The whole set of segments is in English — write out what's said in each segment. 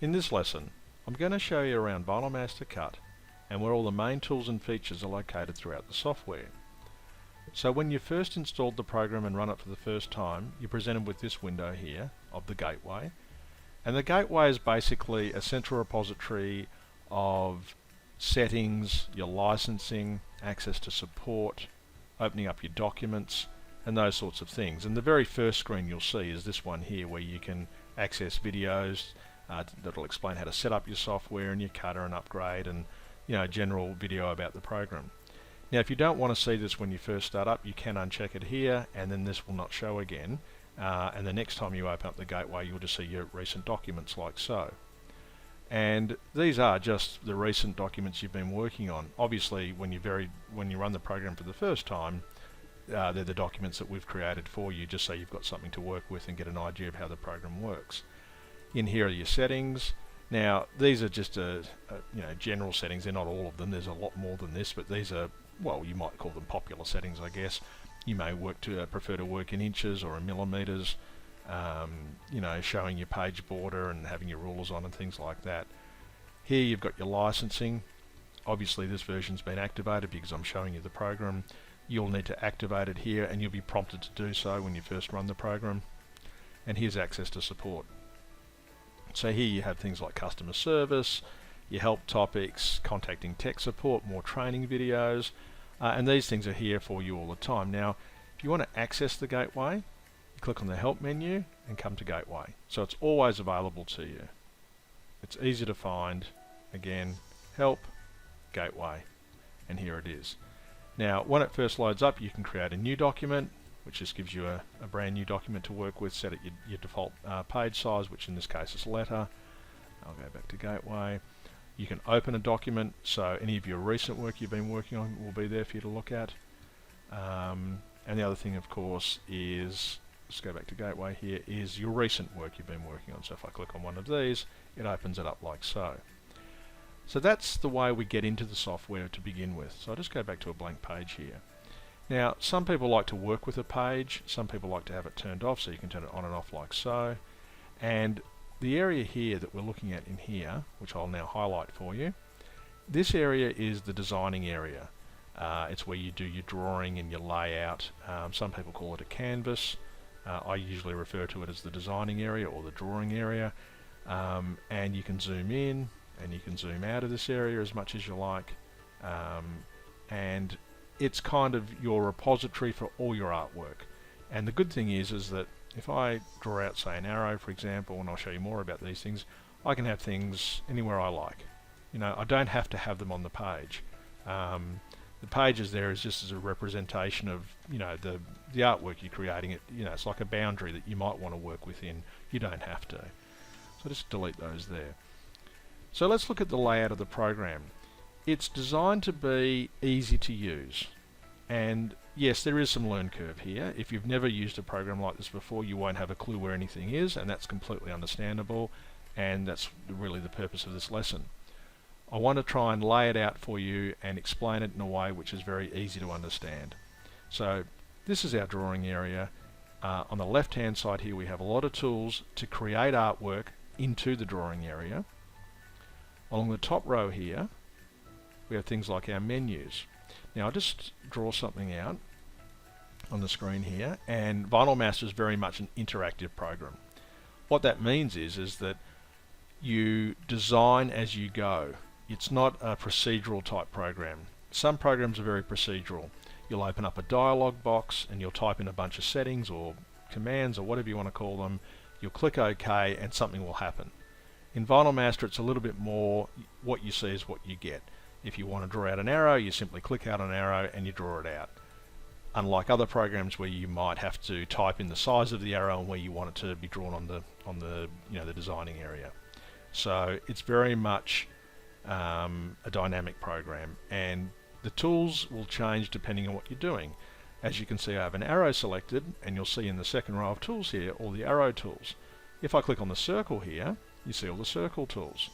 In this lesson, I'm going to show you around VinylMaster Cut and where all the main tools and features are located throughout the software. So when you first installed the program and run it for the first time, you're presented with this window here of the gateway. And the gateway is basically a central repository of settings, your licensing, access to support, opening up your documents, and those sorts of things. And the very first screen you'll see is this one here, where you can access videos that'll explain how to set up your software and your cutter and upgrade, and general video about the program. Now if you don't want to see this when you first start up, you can uncheck it here, and then this will not show again, and the next time you open up the gateway you'll just see your recent documents like so. And these are just the recent documents you've been working on. Obviously when you run the program for the first time, they're the documents that we've created for you, just so you've got something to work with and get an idea of how the program works. In here are your settings. Now these are just general settings. They're not all of them. There's a lot more than this, but these are, well, you might call them popular settings, I guess. You may prefer to work in inches or in millimeters. Showing your page border and having your rulers on and things like that. Here you've got your licensing. Obviously this version's been activated because I'm showing you the program. You'll need to activate it here, and you'll be prompted to do so when you first run the program. And here's access to support. So here you have things like customer service, your help topics, contacting tech support, more training videos, and these things are here for you all the time. Now if you want to access the gateway, you click on the help menu and come to gateway. So it's always available to you. It's easy to find. Again, help, gateway, and here it is. Now when it first loads up, you can create a new document, which just gives you a brand new document to work with. Set it your default page size, which in this case is letter. I'll go back to gateway. You can open a document, so any of your recent work you've been working on will be there for you to look at. And the other thing, of course, is, let's go back to gateway here, is your recent work you've been working on. So if I click on one of these, it opens it up like so. So that's the way we get into the software to begin with. So I'll just go back to a blank page here. Now some people like to work with a page, some people like to have it turned off, so you can turn it on and off like so. And the area here that we're looking at in here, which I'll now highlight for you, this area is the designing area. It's where you do your drawing and your layout. Some people call it a canvas. I usually refer to it as the designing area or the drawing area. And you can zoom in and you can zoom out of this area as much as you like. And it's kind of your repository for all your artwork. And the good thing is that if I draw out, say, an arrow, for example, and I'll show you more about these things, I can have things anywhere I like. I don't have to have them on the page. The page is there is just as a representation of the artwork you're creating. It's like a boundary that you might want to work within. You don't have to. So just delete those there. So let's look at the layout of the program. It's designed to be easy to use, and yes, there is some learn curve here. If you've never used a program like this before, you won't have a clue where anything is, and that's completely understandable, and that's really the purpose of this lesson. I want to try and lay it out for you and explain it in a way which is very easy to understand. So this is our drawing area. On the left hand side here we have a lot of tools to create artwork into the drawing area. Along the top row here we have things like our menus. Now I'll just draw something out on the screen here, and VinylMaster is very much an interactive program. What that means is that you design as you go. It's not a procedural type program. Some programs are very procedural. You'll open up a dialog box and you'll type in a bunch of settings or commands or whatever you want to call them. You'll click OK and something will happen. In VinylMaster it's a little bit more, what you see is what you get. If you want to draw out an arrow, you simply click out an arrow and you draw it out. Unlike other programs where you might have to type in the size of the arrow and where you want it to be drawn on the designing area. So it's very much a dynamic program, and the tools will change depending on what you're doing. As you can see, I have an arrow selected, and you'll see in the second row of tools here all the arrow tools. If I click on the circle here, you see all the circle tools.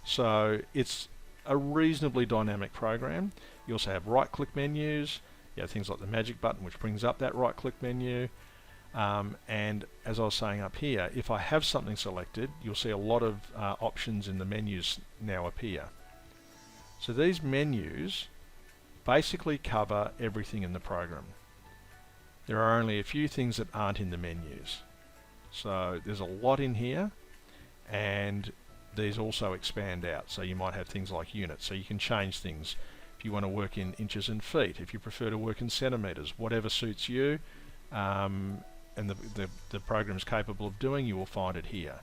So it's a reasonably dynamic program. You also have right click menus. You have things like the magic button which brings up that right click menu. And as I was saying up here, if I have something selected, you'll see a lot of options in the menus now appear. So these menus basically cover everything in the program. There are only a few things that aren't in the menus. So there's a lot in here, and these also expand out. So you might have things like units, so you can change things if you want to work in inches and feet, if you prefer to work in centimeters, whatever suits you, and the program is capable of doing, you will find it here.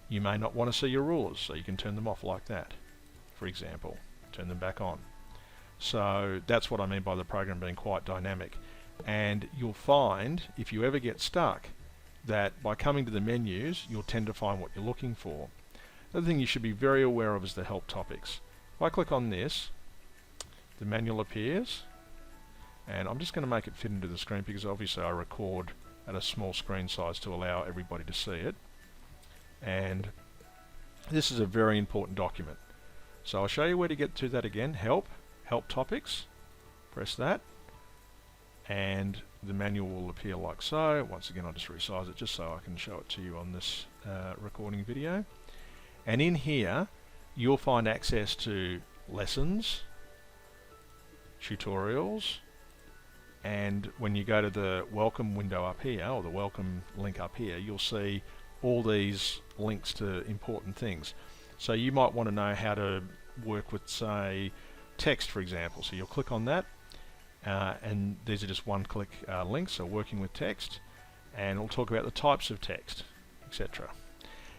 You may not want to see your rulers, so you can turn them off like that, for example. Turn them back on. So that's what I mean by the program being quite dynamic. And you'll find, if you ever get stuck, that by coming to the menus, you'll tend to find what you're looking for. The other thing you should be very aware of is the help topics. If I click on this, the manual appears, and I'm just going to make it fit into the screen because obviously I record at a small screen size to allow everybody to see it. And this is a very important document. So I'll show you where to get to that again. Help topics, press that, and the manual will appear like so. Once again, I'll just resize it just so I can show it to you on this recording video. And in here, you'll find access to lessons, tutorials, and when you go to the welcome window up here, or the welcome link up here, you'll see all these links to important things. So you might want to know how to work with, say, text, for example. So you'll click on that, and these are just one-click links, so working with text, and we'll talk about the types of text, etc.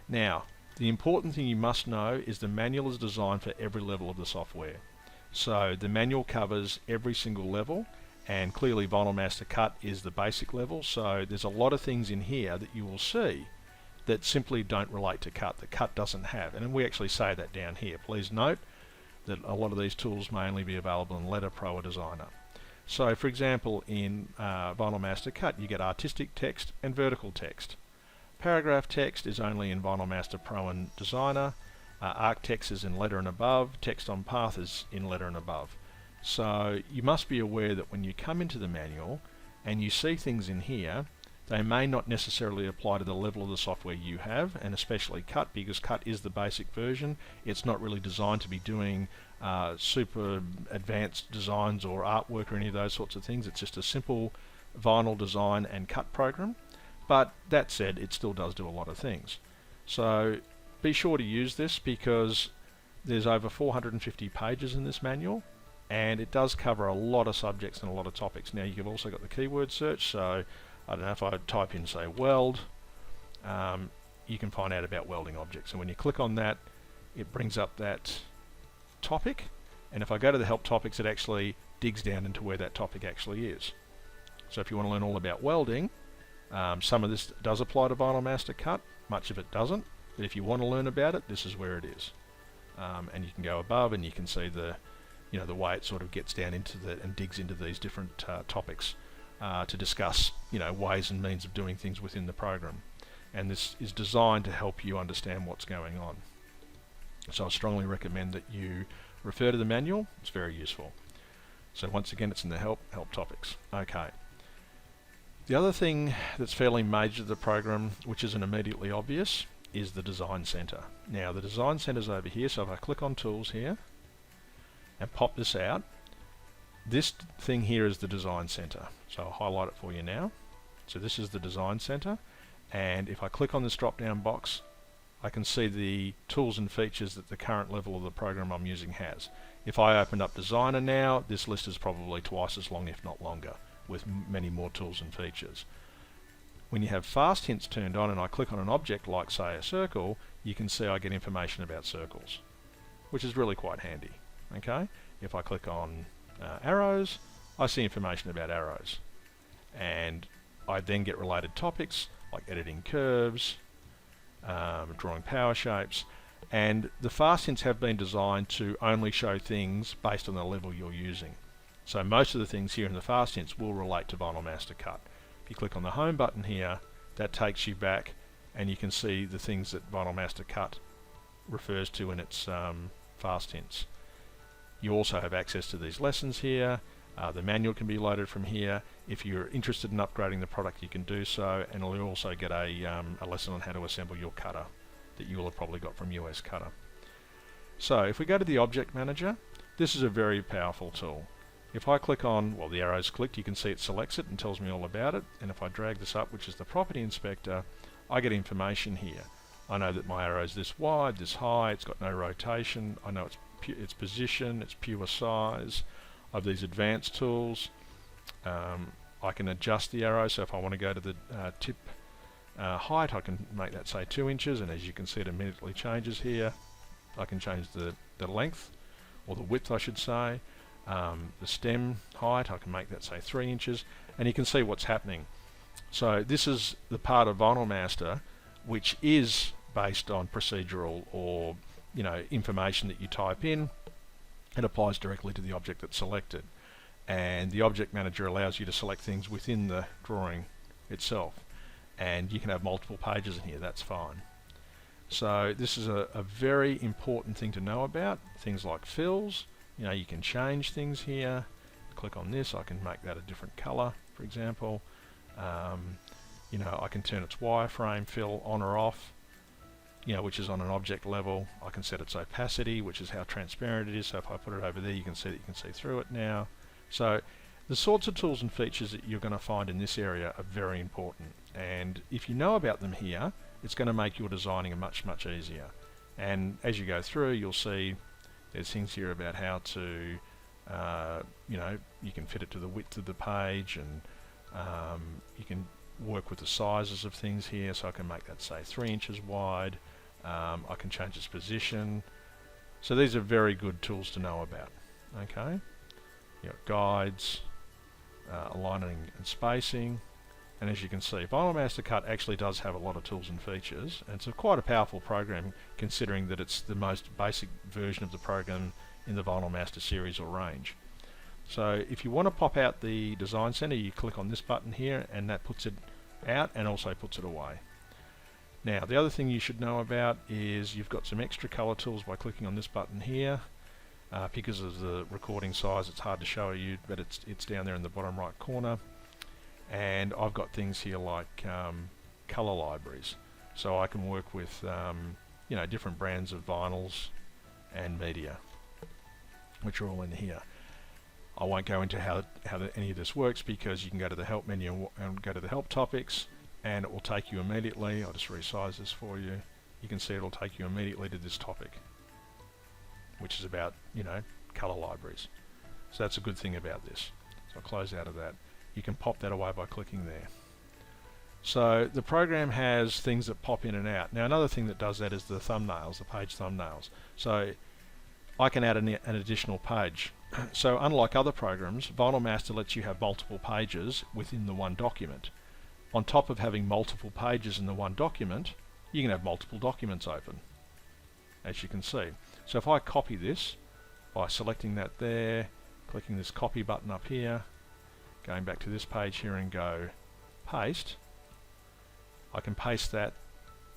Now, the important thing you must know is the manual is designed for every level of the software. So the manual covers every single level, and clearly VinylMaster Cut is the basic level, so there's a lot of things in here that you will see that simply don't relate to Cut, that Cut doesn't have. And we actually say that down here. Please note that a lot of these tools may only be available in Letter, Pro or Designer. So for example, in VinylMaster Cut you get artistic text and vertical text. Paragraph text is only in VinylMaster Pro and Designer. Arc text is in Letter and Above. Text on Path is in Letter and Above. So you must be aware that when you come into the manual and you see things in here, they may not necessarily apply to the level of the software you have, and especially Cut, because Cut is the basic version. It's not really designed to be doing super advanced designs or artwork or any of those sorts of things. It's just a simple vinyl design and cut program. But that said, it still does do a lot of things. So be sure to use this because there's over 450 pages in this manual, and it does cover a lot of subjects and a lot of topics. Now you've also got the keyword search, so I don't know, if I type in, say, weld, you can find out about welding objects. And when you click on that, it brings up that topic. And if I go to the help topics, it actually digs down into where that topic actually is. So if you want to learn all about welding, some of this does apply to VinylMaster Cut, much of it doesn't. But if you want to learn about it, this is where it is. And you can go above and you can see the way it sort of gets down into and digs into these different topics. To discuss, ways and means of doing things within the program, and this is designed to help you understand what's going on. So I strongly recommend that you refer to the manual. It's very useful. So once again, it's in the help topics. Okay. The other thing that's fairly major to the program, which isn't immediately obvious, is the Design Center. Now the Design Center's over here, so if I click on Tools here and pop this out, this thing here is the Design Center. So I'll highlight it for you now. So this is the Design Center, and if I click on this drop down box, I can see the tools and features that the current level of the program I'm using has. If I open up Designer now, this list is probably twice as long, if not longer, with many more tools and features. When you have fast hints turned on and I click on an object like, say, a circle, you can see I get information about circles, which is really quite handy. Okay? If I click on arrows, I see information about arrows, and I then get related topics like editing curves, drawing power shapes, and the fast hints have been designed to only show things based on the level you're using. So most of the things here in the fast hints will relate to VinylMaster Cut. If you click on the home button here, that takes you back and you can see the things that VinylMaster Cut refers to in its fast hints. You also have access to these lessons here, The manual can be loaded from here. If you're interested in upgrading the product, you can do so, and you'll also get a lesson on how to assemble your cutter that you will have probably got from USCutter. So if we go to the Object Manager, this is a very powerful tool. If I click on, well, the arrow's clicked, you can see it selects it and tells me all about it. And if I drag this up, which is the Property Inspector, I get information here. I know that my arrow is this wide, this high, it's got no rotation, I know its position, its pure size. I have these advanced tools. I can adjust the arrow, so if I want to go to the tip height, I can make that say 2 inches, and as you can see, it immediately changes here. I can change the length, or the width I should say. The stem height, I can make that say 3 inches, and you can see what's happening. So this is the part of VinylMaster which is based on procedural or information that you type in. It applies directly to the object that's selected, and the Object Manager allows you to select things within the drawing itself, and you can have multiple pages in here, that's fine. So this is a very important thing to know about. Things like fills, you can change things here. Click on this, I can make that a different color, for example. I can turn its wireframe fill on or off, which is on an object level. I can set its opacity, which is how transparent it is, so if I put it over there, you can see that you can see through it now. So the sorts of tools and features that you're going to find in this area are very important, and if you know about them here, it's going to make your designing much easier. And as you go through, you'll see there's things here about how to you can fit it to the width of the page, and you can work with the sizes of things here, so I can make that say 3 inches wide. I can change its position. So these are very good tools to know about. Okay, guides, aligning and spacing, and as you can see, VinylMaster Cut actually does have a lot of tools and features, and it's quite a powerful program considering that it's the most basic version of the program in the VinylMaster series or range. So if you want to pop out the Design Center, you click on this button here, and that puts it out and also puts it away. Now the other thing you should know about is you've got some extra color tools by clicking on this button here. Because of the recording size, it's hard to show you, but it's down there in the bottom right corner. And I've got things here like color libraries, so I can work with different brands of vinyls and media, which are all in here. I won't go into how any of this works, because you can go to the help menu and go to the help topics, and it will take you immediately. I'll just resize this for you. You can see it'll take you immediately to this topic, which is about color libraries. So that's a good thing about this. So I'll close out of that. You can pop that away by clicking there. So the program has things that pop in and out. Now another thing that does that is the thumbnails, the page thumbnails. So I can add an additional page. So unlike other programs, VinylMaster lets you have multiple pages within the one document. On top of having multiple pages in the one document, you can have multiple documents open, as you can see. So if I copy this by selecting that there, clicking this copy button up here, going back to this page here and go paste, I can paste that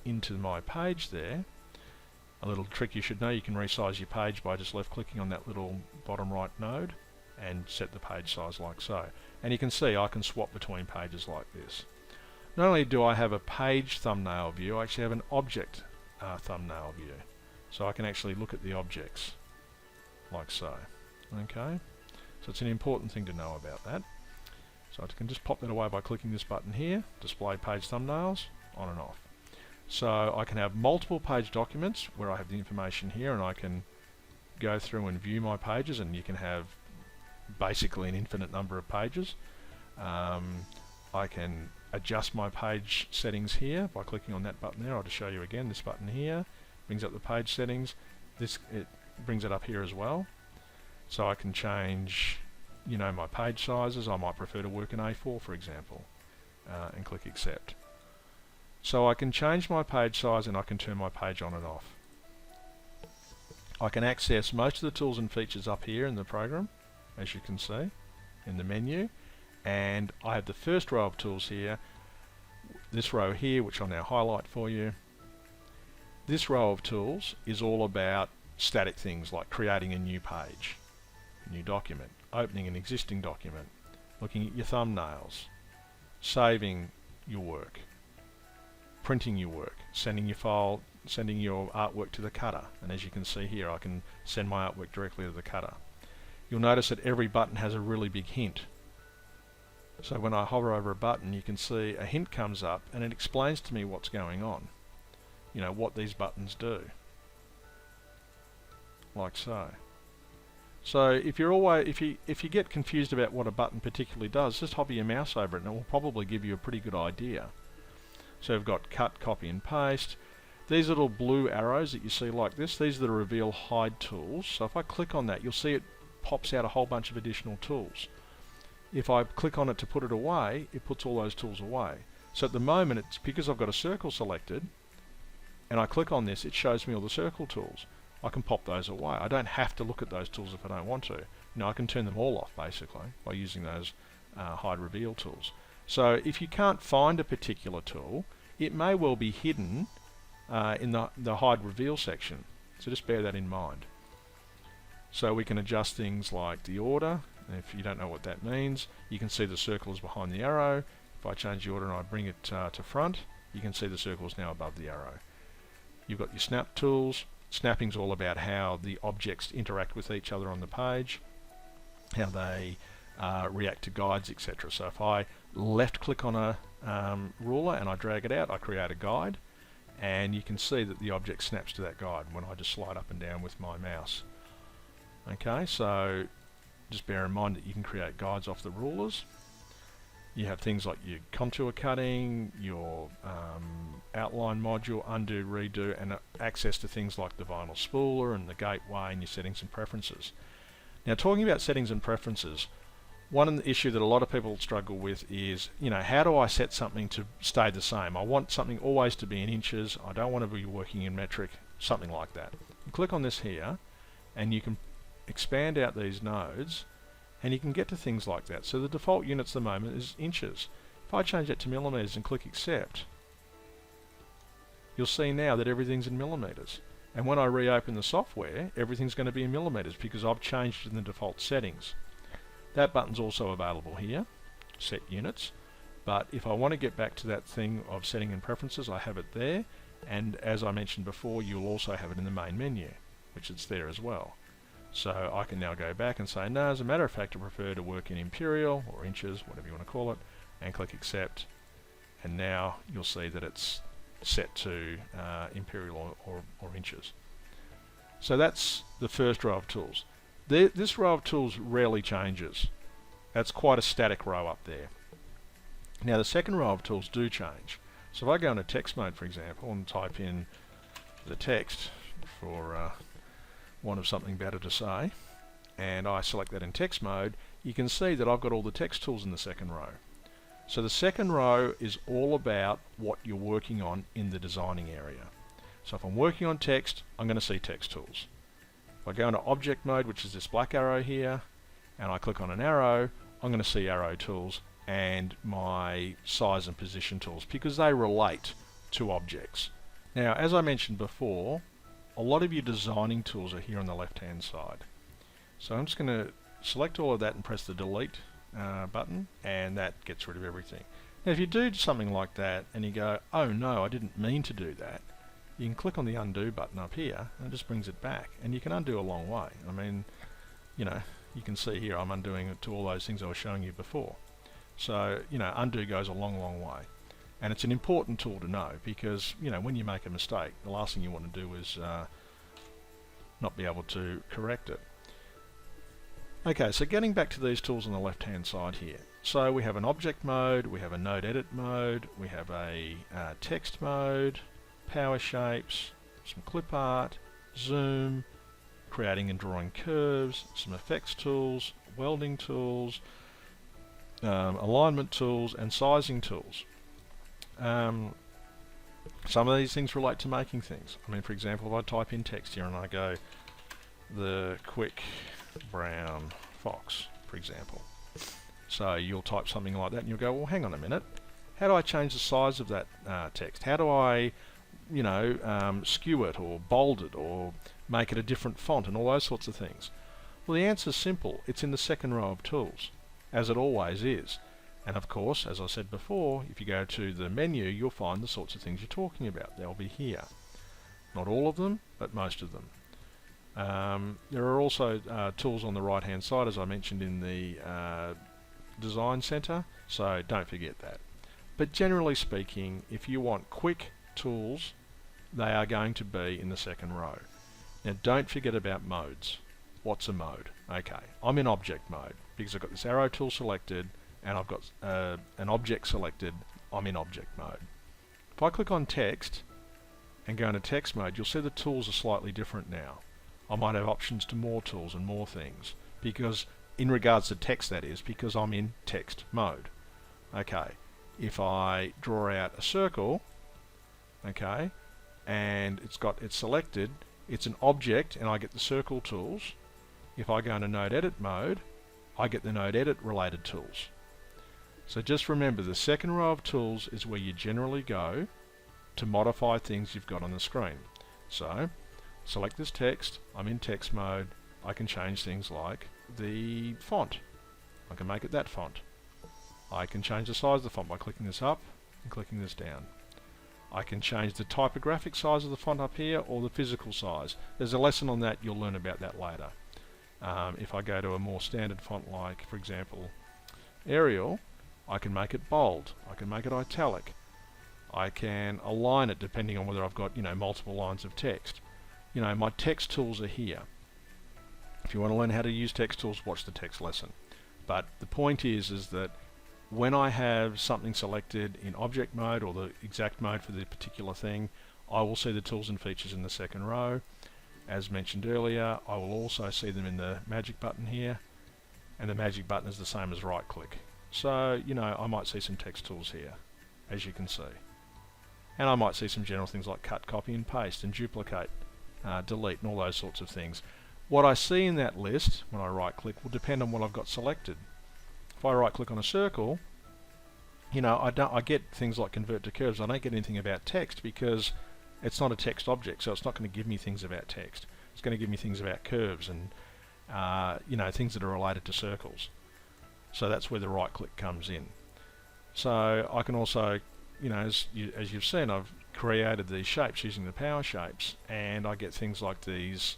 into my page there. A little trick you should know, you can resize your page by just left clicking on that little bottom right node and set the page size like so. And you can see I can swap between pages like this. Not only do I have a page thumbnail view, I actually have an object thumbnail view. So I can actually look at the objects like so. Okay, so it's an important thing to know about that. So I can just pop that away by clicking this button here, display page thumbnails, on and off. So I can have multiple page documents where I have the information here, and I can go through and view my pages, and you can have basically an infinite number of pages. I can adjust my page settings here by clicking on that button there. I'll just show you again. This button here brings up the page settings. It brings it up here as well. So I can change my page sizes. I might prefer to work in A4, for example, and click accept. So I can change my page size, and I can turn my page on and off. I can access most of the tools and features up here in the program, as you can see in the menu, and I have the first row of tools here, this row here, which I'll now highlight for you. This row of tools is all about static things like creating a new page, new document, opening an existing document, looking at your thumbnails, saving your work, printing your work, sending your artwork to the cutter. And as you can see here, I can send my artwork directly to the cutter. You'll notice that every button has a really big hint. So when I hover over a button, you can see a hint comes up and it explains to me what's going on. You know, what these buttons do. Like so. So if you get confused about what a button particularly does, just hover your mouse over it and it will probably give you a pretty good idea. So we've got cut, copy and paste. These little blue arrows that you see like this, these are the reveal hide tools. So if I click on that, you'll see it pops out a whole bunch of additional tools. If I click on it to put it away, it puts all those tools away. So at the moment, it's because I've got a circle selected and I click on this, it shows me all the circle tools. I can pop those away. I don't have to look at those tools if I don't want to. You know, I can turn them all off basically by using those hide reveal tools. So if you can't find a particular tool, it may well be hidden in the hide reveal section. So just bear that in mind. So we can adjust things like the order. If you don't know what that means, you can see the circle is behind the arrow. If I change the order and I bring it to front, you can see the circle is now above the arrow. You've got your snap tools. Snapping's all about how the objects interact with each other on the page, how they react to guides, etc. So if I left click on a ruler and I drag it out, I create a guide, and you can see that the object snaps to that guide when I just slide up and down with my mouse. Okay, so just bear in mind that you can create guides off the rulers. You have things like your contour cutting, your outline module, undo, redo, and access to things like the vinyl spooler and the gateway and your settings and preferences. Now, talking about settings and preferences, one issue that a lot of people struggle with is, you know, how do I set something to stay the same? I want something always to be in inches. I don't want to be working in metric, something like that. You click on this here, and you can expand out these nodes, and you can get to things like that. So the default units at the moment is inches. If I change that to millimeters and click accept, you'll see now that everything's in millimeters. And when I reopen the software, everything's going to be in millimeters because I've changed it in the default settings. That button's also available here, set units. But if I want to get back to that thing of setting and preferences, I have it there. And as I mentioned before, you'll also have it in the main menu, which is there as well. So I can now go back and say, no, as a matter of fact, I prefer to work in imperial or inches, whatever you want to call it, and click accept. And now you'll see that it's set to imperial or inches. So that's the first row of tools. This row of tools rarely changes. That's quite a static row up there. Now the second row of tools do change. So if I go into text mode, for example, and type in the text for want of something better to say, and I select that in text mode, you can see that I've got all the text tools in the second row. So the second row is all about what you're working on in the designing area. So if I'm working on text, I'm going to see text tools. If I go into object mode, which is this black arrow here, and I click on an arrow, I'm going to see arrow tools and my size and position tools because they relate to objects. Now, as I mentioned before, a lot of your designing tools are here on the left hand side. So I'm just going to select all of that and press the delete button, and that gets rid of everything. Now if you do something like that and you go, oh no, I didn't mean to do that, you can click on the undo button up here and it just brings it back, and you can undo a long way. I mean, you know, you can see here I'm undoing it to all those things I was showing you before. So, you know, undo goes a long, long way. And it's an important tool to know because, you know, when you make a mistake, the last thing you want to do is not be able to correct it. Okay, so getting back to these tools on the left hand side here. So we have an object mode, we have a node edit mode, we have a text mode, power shapes, some clip art, zoom, creating and drawing curves, some effects tools, welding tools, alignment tools, and sizing tools. Some of these things relate to making things. I mean, for example, if I type in text here and I go the quick brown fox, for example. So you'll type something like that and you'll go, well, hang on a minute. How do I change the size of that text? How do I, you know, skew it or bold it or make it a different font and all those sorts of things? Well, the answer's simple. It's in the second row of tools, as it always is. And of course, as I said before, if you go to the menu, you'll find the sorts of things you're talking about. They'll be here. Not all of them, but most of them. There are also tools on the right hand side, as I mentioned in the design center, so don't forget that. But generally speaking, if you want quick tools, they are going to be in the second row. Now don't forget about modes. What's a mode? Okay, I'm in object mode because I've got this arrow tool selected and I've got an object selected. I'm in object mode. If I click on text and go into text mode, you'll see the tools are slightly different now. I might have options to more tools and more things, because in regards to text, that is, because I'm in text mode. Okay, if I draw out a circle, okay, and it's selected, it's an object and I get the circle tools. If I go into node edit mode, I get the node edit related tools. So just remember, the second row of tools is where you generally go to modify things you've got on the screen. So select this text, I'm in text mode, I can change things like the font. I can make it that font. I can change the size of the font by clicking this up and clicking this down. I can change the typographic size of the font up here or the physical size. There's a lesson on that, you'll learn about that later. If I go to a more standard font like, for example, Arial, I can make it bold, I can make it italic, I can align it depending on whether I've got, multiple lines of text. My text tools are here. If you want to learn how to use text tools, watch the text lesson. But the point is that when I have something selected in object mode or the exact mode for the particular thing, I will see the tools and features in the second row. As mentioned earlier, I will also see them in the magic button here, and the magic button is the same as right click. So, I might see some text tools here, as you can see. And I might see some general things like cut, copy and paste and duplicate, delete and all those sorts of things. What I see in that list when I right click will depend on what I've got selected. If I right click on a circle, I get things like convert to curves. I don't get anything about text because it's not a text object, so it's not going to give me things about text. It's going to give me things about curves and things that are related to circles. So that's where the right click comes in. So I can also, as you've seen, I've created these shapes using the power shapes, and I get things like these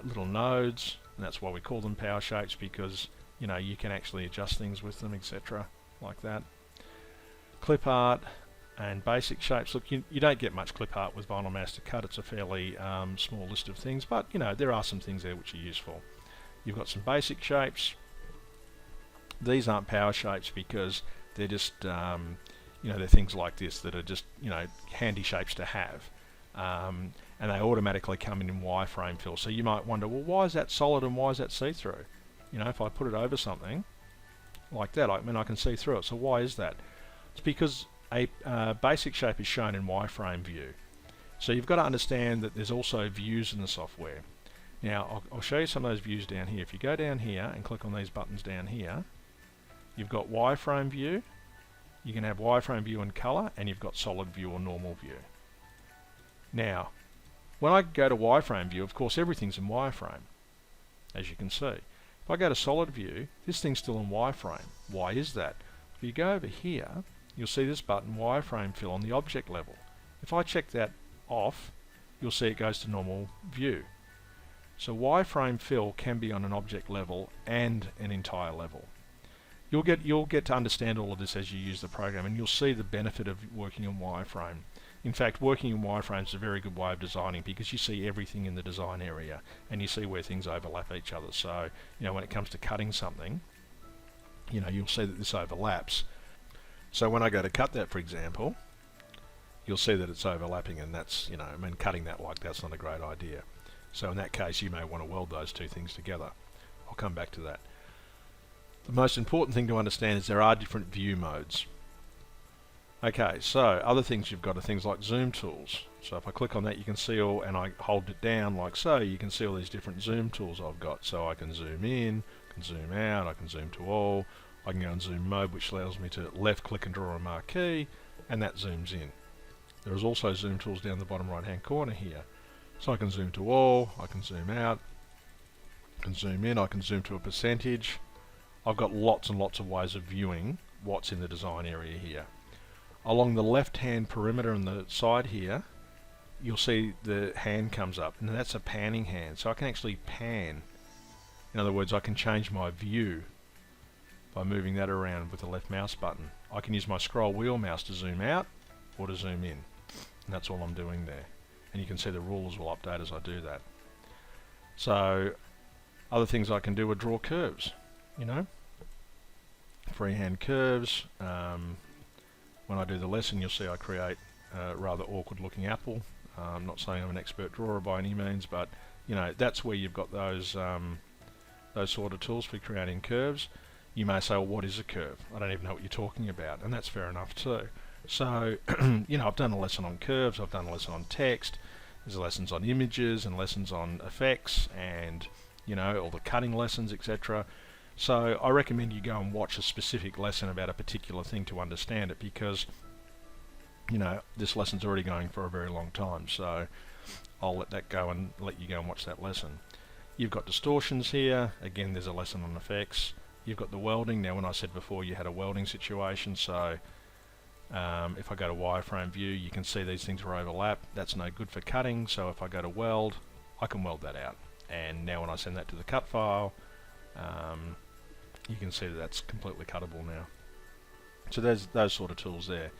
little nodes, and that's why we call them power shapes, because you can actually adjust things with them, etc., like that. Clip art and basic shapes. Look, you don't get much clip art with VinylMaster Cut. It's a fairly small list of things, but there are some things there which are useful. You've got some basic shapes. These aren't power shapes because they're just they're things like this that are just handy shapes to have, and they automatically come in wireframe fill. So you might wonder, well, why is that solid and why is that see-through? If I put it over something like that, I can see through it. So why is that? It's because a basic shape is shown in wireframe view. So you've got to understand that there's also views in the software. Now I'll show you some of those views down here. If you go down here and click on these buttons down here, you've got wireframe view. You can have wireframe view in color, and you've got solid view or normal view. Now, when I go to wireframe view, of course everything's in wireframe, as you can see. If I go to solid view, this thing's still in wireframe. Why is that? If you go over here, you'll see this button, wireframe fill, on the object level. If I check that off, you'll see it goes to normal view. So wireframe fill can be on an object level and an entire level. You'll get to understand all of this as you use the program, and you'll see the benefit of working in wireframe. In fact, working in wireframe is a very good way of designing because you see everything in the design area and you see where things overlap each other. So, when it comes to cutting something, you'll see that this overlaps. So when I go to cut that, for example, you'll see that it's overlapping, and that's, cutting that like that's not a great idea. So in that case, you may want to weld those two things together. I'll come back to that. The most important thing to understand is there are different view modes. Okay, so other things you've got are things like zoom tools. So if I click on that, you can see all, and I hold it down like so, you can see all these different zoom tools I've got. So I can zoom in, I can zoom out, I can zoom to all, I can go in zoom mode, which allows me to left click and draw a marquee, and that zooms in. There is also zoom tools down the bottom right hand corner here. So I can zoom to all, I can zoom out, I can zoom in, I can zoom to a percentage. I've got lots and lots of ways of viewing what's in the design area here. Along the left hand perimeter on the side here, you'll see the hand comes up, and that's a panning hand, so I can actually pan. In other words, I can change my view by moving that around with the left mouse button. I can use my scroll wheel mouse to zoom out or to zoom in, and that's all I'm doing there. And you can see the rulers will update as I do that. So other things I can do are draw curves, you know, freehand curves. When I do the lesson, you'll see I create a rather awkward looking apple. I'm not saying I'm an expert drawer by any means, but you know, that's where you've got those sort of tools for creating curves. You may say, well, what is a curve? I don't even know what you're talking about, and that's fair enough too. So, you know, I've done a lesson on curves, I've done a lesson on text, there's lessons on images and lessons on effects and, you know, all the cutting lessons, etc. So I recommend you go and watch a specific lesson about a particular thing to understand it, because, you know, this lesson's already going for a very long time, so I'll let that go and let you go and watch that lesson. You've got distortions here. Again, there's a lesson on effects. You've got the welding. Now, when I said before you had a welding situation, so if I go to wireframe view, you can see these things are overlap. That's no good for cutting, so if I go to weld, I can weld that out. And now when I send that to the cut file, you can see that that's completely cuttable now. So there's those sort of tools there.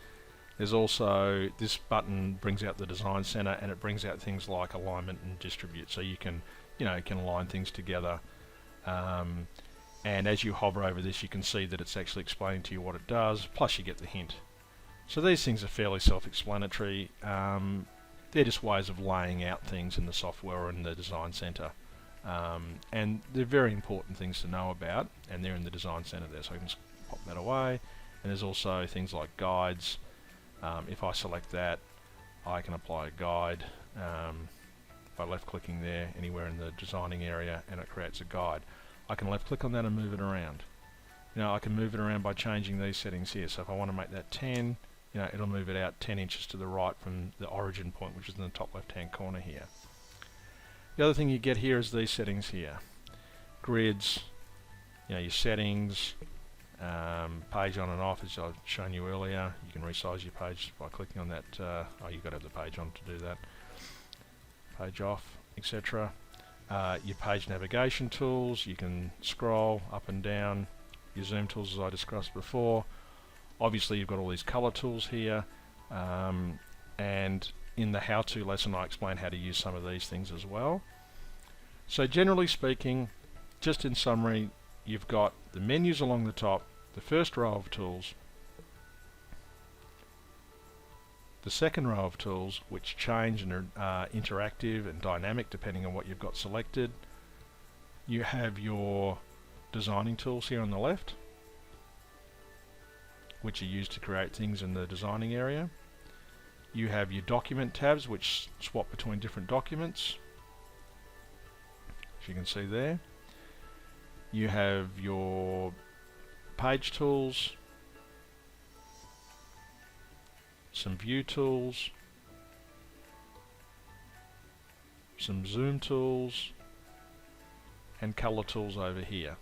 There's also, this button brings out the design center, and it brings out things like alignment and distribute, so you can, you know, can align things together. And as you hover over this, you can see that it's actually explaining to you what it does, plus you get the hint. So these things are fairly self-explanatory. They're just ways of laying out things in the software or in the design center. And they're very important things to know about, and they're in the design center there, so I can just pop that away. And there's also things like guides. If I select that, I can apply a guide by left-clicking there anywhere in the designing area, and it creates a guide. I can left-click on that and move it around. You know, I can move it around by changing these settings here. So if I want to make that 10, you know, it'll move it out 10 inches to the right from the origin point, which is in the top left-hand corner here. The other thing you get here is these settings here. Grids, you know, your settings, page on and off, as I've shown you earlier. You can resize your page by clicking on that. Oh, you've got to have the page on to do that. Page off, etc. Your page navigation tools, you can scroll up and down. Your zoom tools, as I discussed before. Obviously you've got all these color tools here, and in the how-to lesson I explain how to use some of these things as well. So generally speaking, just in summary, you've got the menus along the top, the first row of tools, the second row of tools, which change and are interactive and dynamic depending on what you've got selected. You have your designing tools here on the left, which are used to create things in the designing area. You have your document tabs, which swap between different documents, as you can see there. You have your page tools, some view tools, some zoom tools, and color tools over here.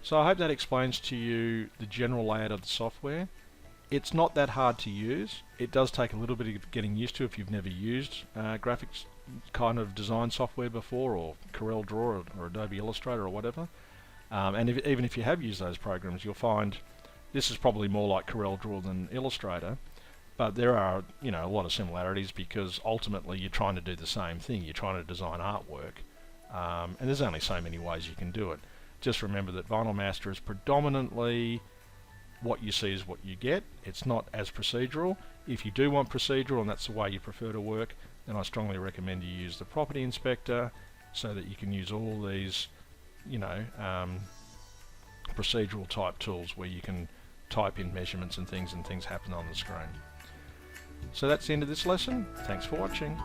So I hope that explains to you the general layout of the software. It's not that hard to use. It does take a little bit of getting used to if you've never used graphics kind of design software before, or Corel Draw or Adobe Illustrator or whatever. And even if you have used those programs, you'll find this is probably more like Corel Draw than Illustrator, but there are, you know, a lot of similarities, because ultimately you're trying to do the same thing. You're trying to design artwork, and there's only so many ways you can do it. Just remember that VinylMaster is predominantly what you see is what you get. It's not as procedural. If you do want procedural and that's the way you prefer to work, then I strongly recommend you use the property inspector, so that you can use all these, you know, procedural type tools where you can type in measurements and things happen on the screen. So that's the end of this lesson. Thanks for watching.